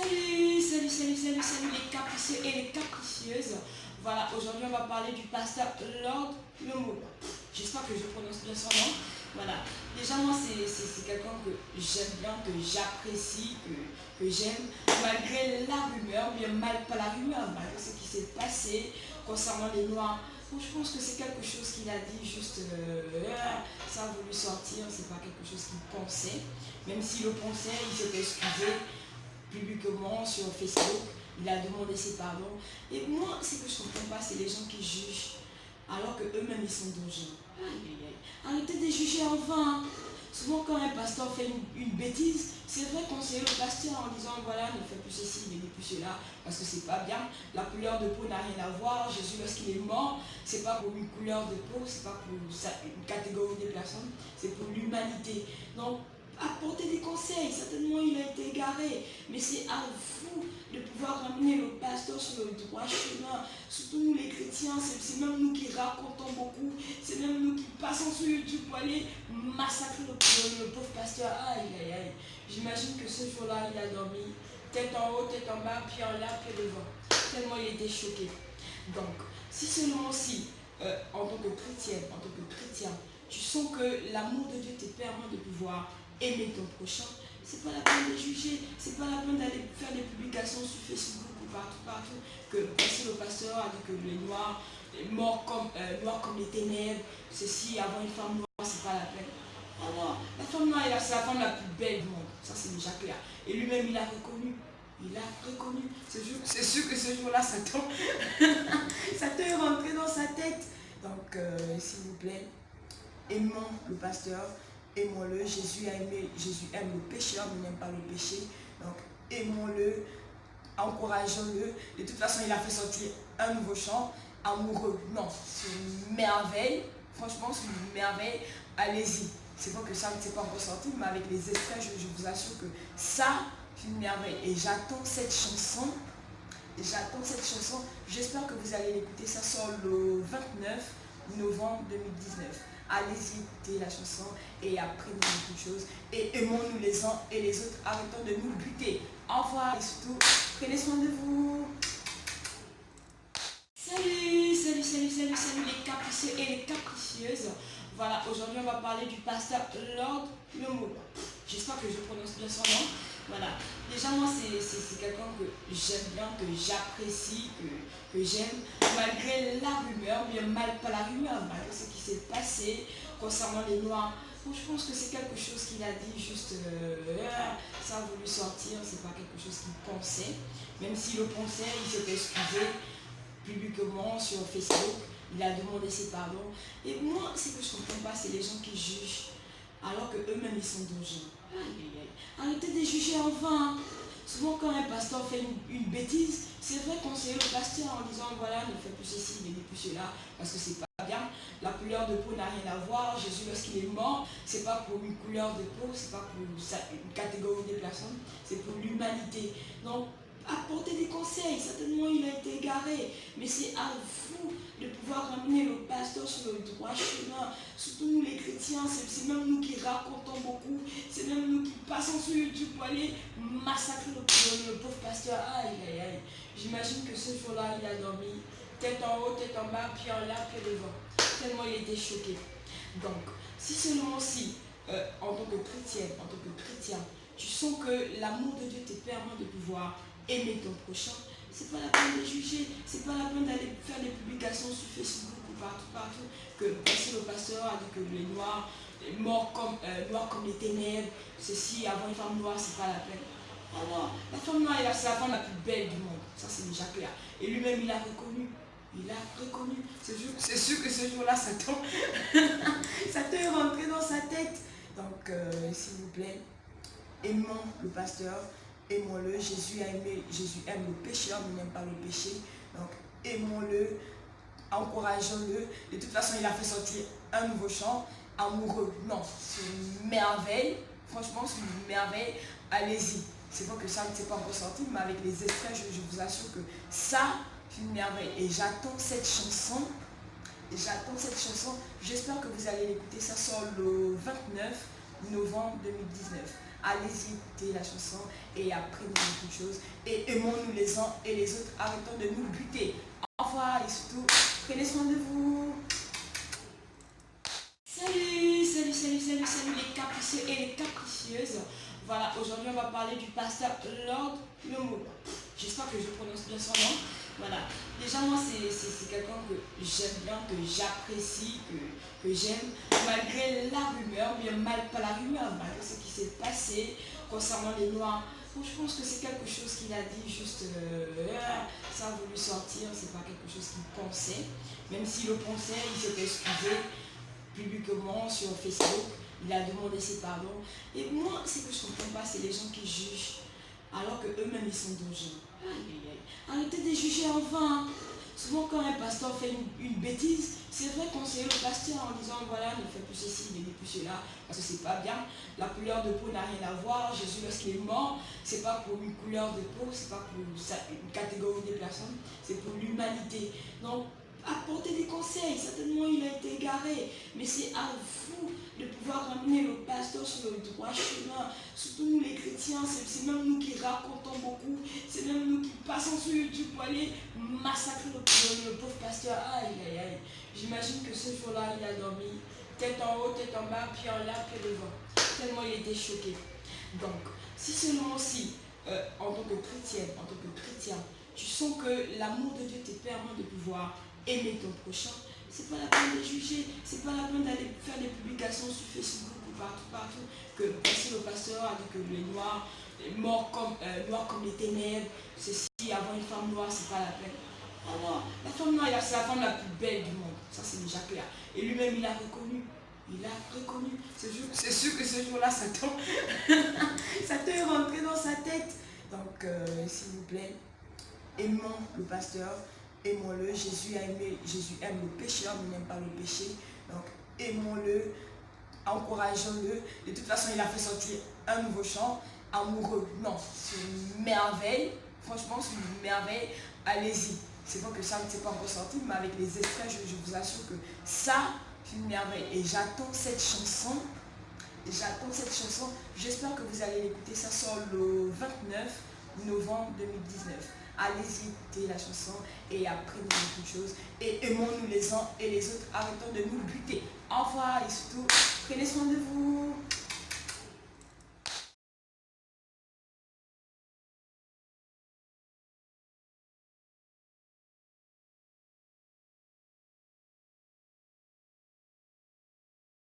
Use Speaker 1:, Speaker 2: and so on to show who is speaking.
Speaker 1: Salut les capricieux et les capricieuses. Voilà, aujourd'hui on va parler du pasteur Lord Lemoule. J'espère que je prononce bien son nom. Voilà, déjà moi c'est quelqu'un que j'aime bien, que j'apprécie, que j'aime, malgré la rumeur, bien mal pas la rumeur, malgré ce qui s'est passé concernant les Noirs. Donc, je pense que c'est quelque chose qu'il a dit juste, ça a voulu sortir, c'est pas quelque chose qu'il pensait. Même s'il le pensait, il s'est excusé publiquement sur Facebook, il a demandé ses pardons. Et moi, ce que je ne comprends pas, c'est les gens qui jugent alors que eux-mêmes ils sont dangereux. Arrêtez de juger en vain. Souvent quand un pasteur fait une bêtise, c'est vrai qu'on sait le pasteur en disant voilà, ne fais plus ceci, ne dis plus cela, parce que c'est pas bien. La couleur de peau n'a rien à voir. Jésus, lorsqu'il est mort, c'est pas pour une couleur de peau, c'est pas pour une catégorie de personnes, c'est pour l'humanité. Donc apporter des conseils, certainement il a été égaré, mais c'est à vous de pouvoir ramener le pasteur sur le droit chemin, surtout nous les chrétiens, c'est même nous qui racontons beaucoup, c'est même nous qui passons sur YouTube pour aller massacrer le pauvre pasteur. Aïe aïe aïe, j'imagine que ce jour-là il a dormi, tête en haut, tête en bas, pied en l'air, pied devant, tellement il était choqué. Donc, si seulement si, en tant que chrétienne, en tant que chrétien, tu sens que l'amour de Dieu te permet de pouvoir aimer ton prochain, c'est pas la peine de juger, c'est pas la peine d'aller faire des publications sur Facebook ou partout, que voici le pasteur a dit que les noirs, noirs comme les ténèbres, ceci, avoir une femme noire, c'est pas la peine. Oh non, la femme noire, c'est la femme la plus belle du monde, ça c'est déjà clair. Et lui-même, il a reconnu. Il a reconnu. C'est sûr que ce jour-là, Satan est rentré dans sa tête. Donc, s'il vous plaît, aimons le pasteur, aimons-le. Jésus aime le pécheur, mais n'aime pas le péché. Donc, aimons-le, encourageons-le. De toute façon, il a fait sortir un nouveau chant, amoureux. Non, c'est une merveille. Franchement, c'est une merveille. Allez-y. C'est vrai que ça ne s'est pas encore sorti, mais avec les extraits, je vous assure que ça, c'est une merveille. Et j'attends cette chanson. J'espère que vous allez l'écouter. Ça sort le 29 novembre 2019. Allez-y écouter la chanson et apprenez beaucoup de choses. Et aimons-nous les uns et les autres. Arrêtons de nous buter. Au revoir et surtout, prenez soin de vous. Salut les capricieux et les capricieuses. Voilà, aujourd'hui on va parler du pasteur Lord Lemoule. J'espère que je prononce bien son nom. Voilà, déjà moi c'est quelqu'un que j'aime bien, que j'apprécie, que j'aime, malgré la rumeur, bien mal pas la rumeur, malgré ce qui s'est passé concernant les Noirs. Donc, je pense que c'est quelque chose qu'il a dit juste, ça a voulu sortir, c'est pas quelque chose qu'il pensait. Même s'il le pensait, il s'est excusé publiquement sur Facebook, il a demandé ses pardons. Et moi, ce que je ne comprends pas, c'est les gens qui jugent alors que eux-mêmes ils sont dangereux. Arrêtez de juger en vain. Souvent quand un pasteur fait une bêtise, c'est vrai qu'on sait le pasteur en disant voilà, ne fais plus ceci, ne dis plus cela, parce que c'est pas bien. La couleur de peau n'a rien à voir. Jésus, lorsqu'il est mort, c'est pas pour une couleur de peau, c'est pas pour une catégorie de personnes, c'est pour l'humanité. Donc, apporter des conseils, certainement il a été égaré, mais c'est à vous de pouvoir ramener le pasteur sur le droit chemin, surtout nous les chrétiens, c'est même nous qui racontons beaucoup, c'est même nous qui passons sur YouTube pour aller massacrer le pauvre pasteur. Aïe aïe aïe, j'imagine que ce jour-là il a dormi, tête en haut, tête en bas, pied en l'air, pied devant, tellement il était choqué. Donc, si seulement si, en tant que chrétienne, en tant que chrétien, tu sens que l'amour de Dieu te permet de pouvoir aimer ton prochain, c'est pas la peine de juger, c'est pas la peine d'aller faire des publications sur Facebook ou partout, que voici le pasteur a dit que les noirs, noirs comme les ténèbres, ceci, avoir une femme noire, c'est pas la peine. Oh non, la femme noire, c'est la femme la plus belle du monde, ça c'est déjà clair. Et lui-même, il a reconnu. C'est sûr que ce jour-là, Satan est rentré dans sa tête. Donc, s'il vous plaît, aimons le pasteur, aimons-le. Jésus aime le pécheur, mais n'aime pas le péché. Donc, aimons-le, encourageons-le. De toute façon, il a fait sortir un nouveau chant, amoureux. Non, c'est une merveille. Franchement, c'est une merveille. Allez-y. C'est vrai que ça ne s'est pas encore sorti, mais avec les extraits, je vous assure que ça, c'est une merveille. Et j'attends cette chanson. J'espère que vous allez l'écouter. Ça sort le 29 novembre 2019. Allez-y, écoutez la chanson et apprenez beaucoup de choses. Et aimons-nous les uns et les autres. Arrêtons de nous buter. Au revoir et surtout, prenez soin de vous. Salut les capricieux et les capricieuses. Voilà, aujourd'hui on va parler du pasteur Lord Lomola. J'espère que je prononce bien son nom. Voilà, déjà moi c'est quelqu'un que j'aime bien, que j'apprécie, que j'aime, malgré la rumeur, bien mal pas la rumeur, malgré ce qui s'est passé concernant les Noirs. Donc, je pense que c'est quelque chose qu'il a dit juste, ça a voulu sortir, c'est pas quelque chose qu'il pensait. Même s'il le pensait, il s'est excusé publiquement sur Facebook, il a demandé ses pardons. Et moi, ce que je ne comprends pas, c'est les gens qui jugent alors qu'eux-mêmes ils sont dangereux. Arrêtez de juger en vain. Souvent, quand un pasteur fait une bêtise, c'est vrai qu'on sait le pasteur en disant voilà, ne fais plus ceci, ne fais plus cela, parce que c'est pas bien. La couleur de peau n'a rien à voir. Jésus, lorsqu'il est mort, c'est pas pour une couleur de peau, c'est pas pour une catégorie de personnes, c'est pour l'humanité. Donc, apporter des conseils, certainement il a été égaré, mais c'est à vous de pouvoir ramener le pasteur sur le droit chemin, surtout nous les chrétiens, c'est même nous qui racontons beaucoup, c'est même nous qui passons sur YouTube pour aller massacrer le pauvre pasteur. Aïe aïe aïe, j'imagine que ce jour-là il a dormi, tête en haut, tête en bas, pied en l'air, pied devant, tellement il était choqué. Donc, si seulement si, en tant que chrétienne, en tant que chrétien, tu sens que l'amour de Dieu te permet de pouvoir aimer ton prochain, c'est pas la peine de juger, c'est pas la peine d'aller faire des publications sur Facebook ou partout, que parce que le pasteur a dit que les noirs, noirs comme les ténèbres, ceci, avoir une femme noire, c'est pas la peine. Alors, la femme noire, c'est la femme la plus belle du monde, ça c'est déjà clair. Et lui-même, il a reconnu. Il a reconnu. C'est sûr que ce jour-là, Satan est rentré dans sa tête. Donc, s'il vous plaît, aimons le pasteur, aimons-le. Jésus aime le pécheur, mais n'aime pas le péché. Donc, aimons-le, encourageons-le. De toute façon, il a fait sortir un nouveau chant, amoureux. Non, c'est une merveille. Franchement, c'est une merveille. Allez-y. C'est vrai que ça ne s'est pas encore sorti, mais avec les extraits, je vous assure que ça, c'est une merveille. Et j'attends cette chanson. J'espère que vous allez l'écouter. Ça sort le 29 novembre 2019. Allez-y, écoutez la chanson et apprenez beaucoup de choses. Et aimons-nous les uns et les autres. Arrêtons de nous buter. Au revoir et surtout, prenez soin de vous.